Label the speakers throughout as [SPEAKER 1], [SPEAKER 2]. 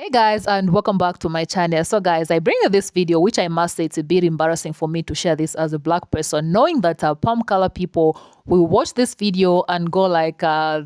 [SPEAKER 1] Hey guys, and welcome back to my channel. So guys, I bring you this video which I must say it's a bit embarrassing for me to share this as a black person, knowing that palm color people will watch this video and go like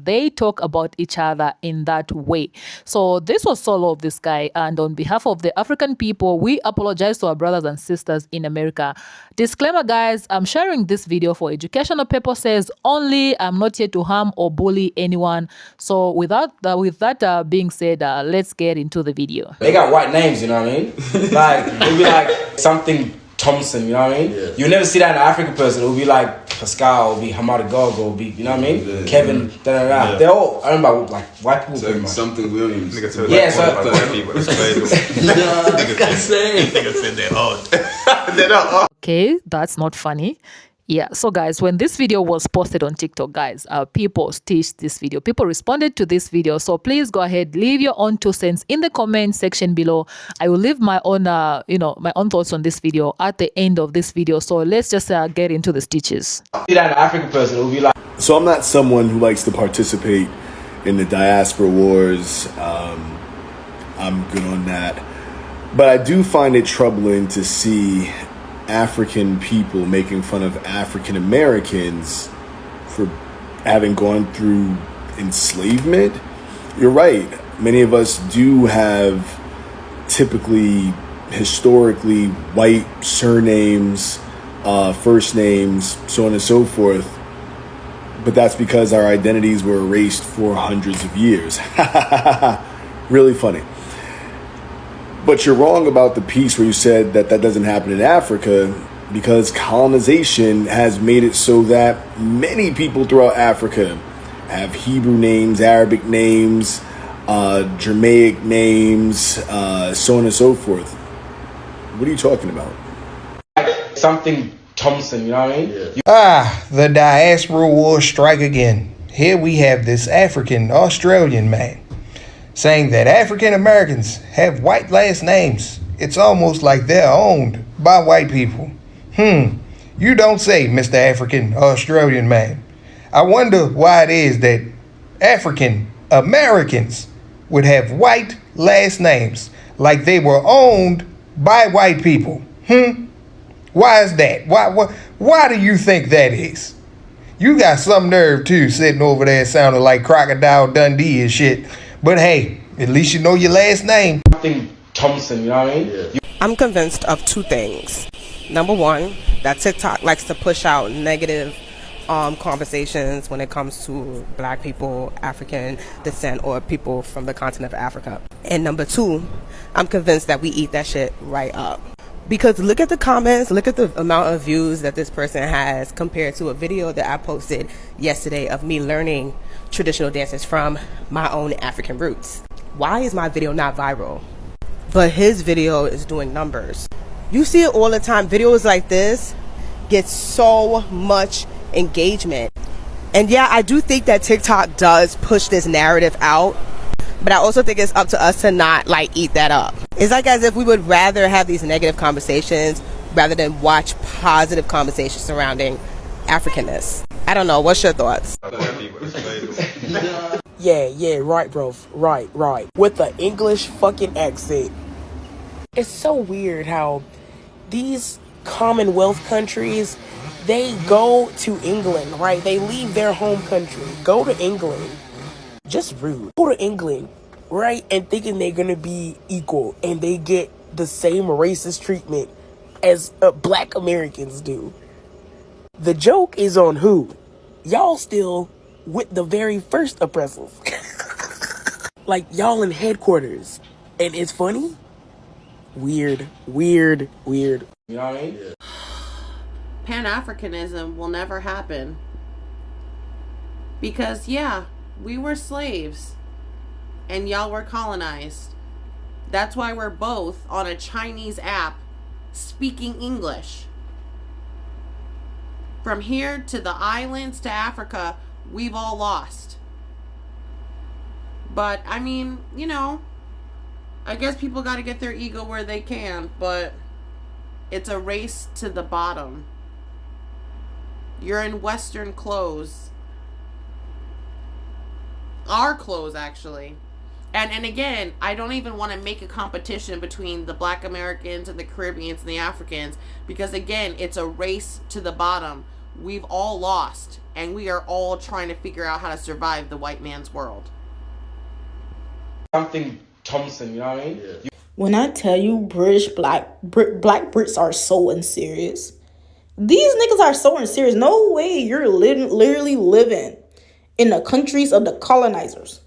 [SPEAKER 1] they talk about each other in that way. So this was solo of this guy, and on behalf of the African people, we apologize to our brothers and sisters in America. Disclaimer guys, I'm sharing this video for educational purposes only. I'm not here to harm or bully anyone. So with that being said, let's get into the video.
[SPEAKER 2] They got white names, you know what I mean? Like, it'll be like something Thompson, you know what I mean? Yeah. You'll never see that in an African person. It'll be like Pascal, it'll be Hamada Gogo, it'll be, you know what I mean? Yeah, Kevin, da da da. Yeah. They're all, I remember, like, white people.
[SPEAKER 3] So something Williams.
[SPEAKER 2] Yeah, so.
[SPEAKER 3] Nigga said they're odd. They're not odd.
[SPEAKER 1] Okay, that's not funny. Yeah, so guys, when this video was posted on TikTok, guys, people stitched this video. People responded to this video. So please go ahead, leave your own 2 cents in the comment section below. I will leave my own, my own thoughts on this video at the end of this video. So let's just get into the stitches.
[SPEAKER 2] See that an African person will be like.
[SPEAKER 4] So I'm not someone who likes to participate in the diaspora wars. I'm good on that. But I do find it troubling to see African people making fun of African Americans for having gone through enslavement. You're right. Many of us do have typically, historically, white surnames, first names, so on and so forth. But that's because our identities were erased for hundreds of years. Really funny. But you're wrong about the piece where you said that doesn't happen in Africa, because colonization has made it so that many people throughout Africa have Hebrew names, Arabic names, Germanic names, so on and so forth. What are you talking about?
[SPEAKER 2] Something Thompson, you know what I mean? Yeah.
[SPEAKER 5] The diaspora war strike again. Here we have this African Australian man saying that African Americans have white last names. It's almost like they're owned by white people. You don't say, Mr. African Australian man. I wonder why it is that African Americans would have white last names like they were owned by white people. Why is that? Why do you think that is? You got some nerve too, sitting over there sounding like Crocodile Dundee and shit. But hey, at least you know your last name.
[SPEAKER 2] Something Thompson, you know what I mean? Yeah.
[SPEAKER 6] I'm convinced of 2 things. Number 1, that TikTok likes to push out negative conversations when it comes to black people, African descent, or people from the continent of Africa. And number 2, I'm convinced that we eat that shit right up. Because look at the comments, look at the amount of views that this person has compared to a video that I posted yesterday of me learning traditional dances from my own African roots. Why is my video not viral? But his video is doing numbers. You see it all the time. Videos like this get so much engagement. And yeah, I do think that TikTok does push this narrative out, but I also think it's up to us to not eat that up. It's like as if we would rather have these negative conversations rather than watch positive conversations surrounding Africanness. I don't know. What's your thoughts?
[SPEAKER 7] Yeah, right, bro. Right. With the English fucking accent. It's so weird how these Commonwealth countries, they go to England, right? They leave their home country, go to England. Just rude. Go to England, right? And thinking they're gonna be equal, and they get the same racist treatment as black Americans do. The joke is on who? Y'all still with the very first oppressors. Like y'all in headquarters. And it's funny. Weird.
[SPEAKER 2] You know what I mean? Yeah.
[SPEAKER 8] Pan-Africanism will never happen. Because yeah, we were slaves. And y'all were colonized. That's why we're both on a Chinese app speaking English. From here to the islands to Africa, we've all lost. But, I mean, I guess people got to get their ego where they can, but it's a race to the bottom. You're in Western clothes. Our clothes, actually. And again, I don't even want to make a competition between the Black Americans and the Caribbeans and the Africans, because again, it's a race to the bottom. We've all lost, and we are all trying to figure out how to survive the white man's world.
[SPEAKER 2] Something Thompson, you know what I mean? Yeah.
[SPEAKER 9] When I tell you black Brits are so unserious. These niggas are so unserious. No way you're literally living in the countries of the colonizers.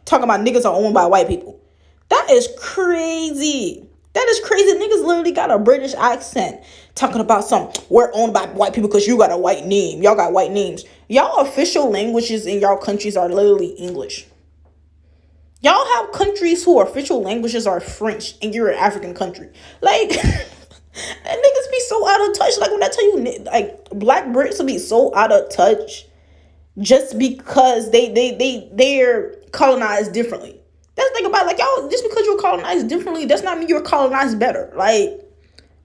[SPEAKER 9] Talking about niggas are owned by white people. That is crazy. That is crazy. Niggas literally got a British accent. Talking about we're owned by white people because you got a white name. Y'all got white names. Y'all official languages in y'all countries are literally English. Y'all have countries who official languages are French and you're an African country. Like, niggas be so out of touch. Like, when I tell you, like, black Brits will be so out of touch just because they're colonized differently. That's the thing about it. Like, y'all, just because you're colonized differently, does not mean you're colonized better. Like,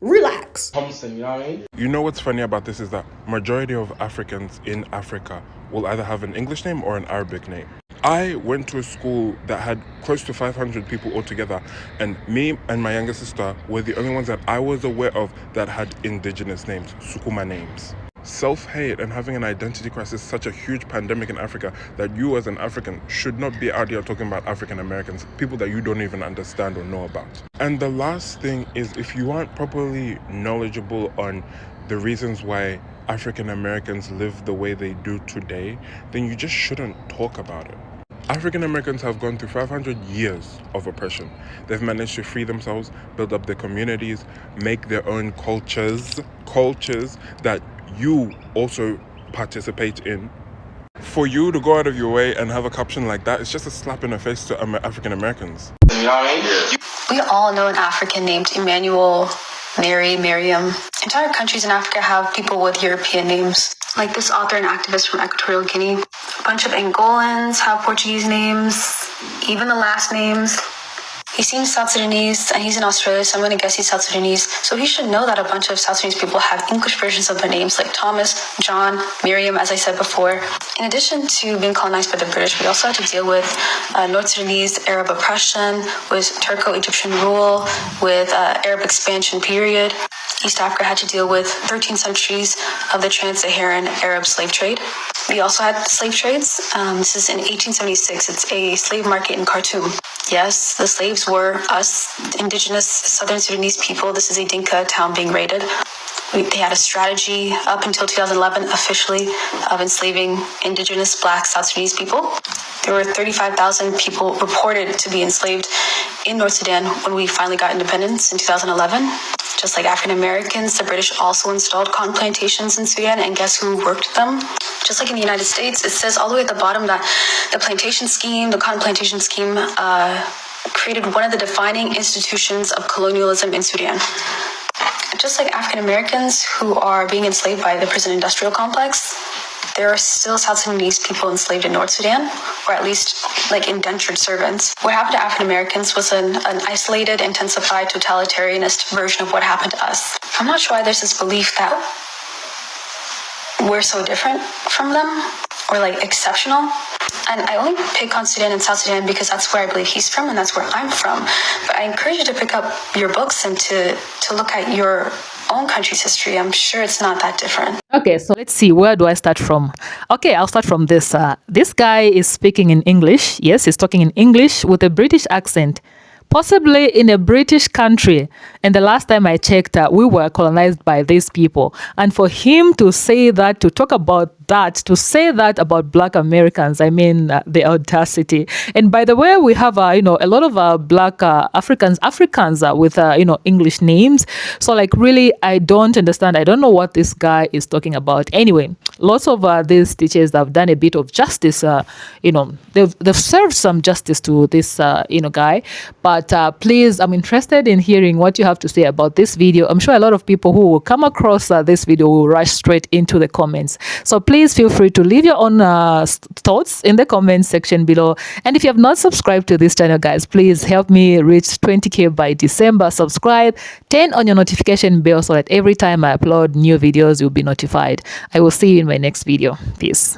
[SPEAKER 9] relax.
[SPEAKER 2] Thompson, you know what I mean?
[SPEAKER 10] You know what's funny about this is that majority of Africans in Africa will either have an English name or an Arabic name. I went to a school that had close to 500 people altogether, and me and my younger sister were the only ones that I was aware of that had indigenous names, Sukuma names. Self-hate and having an identity crisis is such a huge pandemic in Africa that you as an African should not be out here talking about African Americans, people that you don't even understand or know about. And the last thing is, if you aren't properly knowledgeable on the reasons why African Americans live the way they do today, then you just shouldn't talk about it. African Americans have gone through 500 years of oppression. They've managed to free themselves, build up their communities, make their own cultures that you also participate in. For you to go out of your way and have a caption like that, it's just a slap in the face to African Americans.
[SPEAKER 2] You know what I mean?
[SPEAKER 11] We all know an African named Emmanuel, Mary, Miriam. Entire countries in Africa have people with European names. Like this author and activist from Equatorial Guinea. A bunch of Angolans have Portuguese names, even the last names. He seems South Sudanese, and he's in Australia, so I'm going to guess he's South Sudanese. So he should know that a bunch of South Sudanese people have English versions of their names, like Thomas, John, Miriam, as I said before. In addition to being colonized by the British, we also had to deal with North Sudanese Arab oppression, with Turco-Egyptian rule, with Arab expansion period. East Africa had to deal with 13 centuries of the trans-Saharan Arab slave trade. We also had slave trades. This is in 1876. It's a slave market in Khartoum. Yes, the slaves were us, indigenous Southern Sudanese people. This is a Dinka town being raided. They had a strategy up until 2011 officially of enslaving indigenous Black South Sudanese people. There were 35,000 people reported to be enslaved in North Sudan when we finally got independence in 2011. Just like African Americans, the British also installed cotton plantations in Sudan, and guess who worked them? Just like in the United States, it says all the way at the bottom that the cotton plantation scheme, created one of the defining institutions of colonialism in Sudan. Just like African Americans who are being enslaved by the prison industrial complex, there are still South Sudanese people enslaved in North Sudan, or at least like indentured servants. What happened to African Americans was an isolated, intensified, totalitarianist version of what happened to us. I'm not sure why there's this belief that we're so different from them, or like exceptional. And I only pick on Sudan and South Sudan because that's where I believe he's from and that's where I'm from. But I encourage you to pick up your books and to look at your own country's history. I'm sure it's not that different.
[SPEAKER 1] Okay, so let's see, where do I start from? Okay, I'll start from this. This guy is speaking in English. Yes, he's talking in English with a British accent, possibly in a British country. And the last time I checked, we were colonized by these people. And for him to say that, to talk about that, to say that about Black Americans, I mean, the audacity. And by the way, we have, a lot of Black Africans with, English names. So like, really, I don't understand. I don't know what this guy is talking about. Anyway, lots of these teachers have done a bit of justice. They've served some justice to this, guy. But please, I'm interested in hearing what you have to say about this video. I'm sure a lot of people who will come across this video will rush straight into the comments. So please feel free to leave your own thoughts in the comments section below. And if you have not subscribed to this channel, guys, please help me reach 20K by December. Subscribe, turn on your notification bell so that every time I upload new videos, you'll be notified. I will see you in my next video. Peace.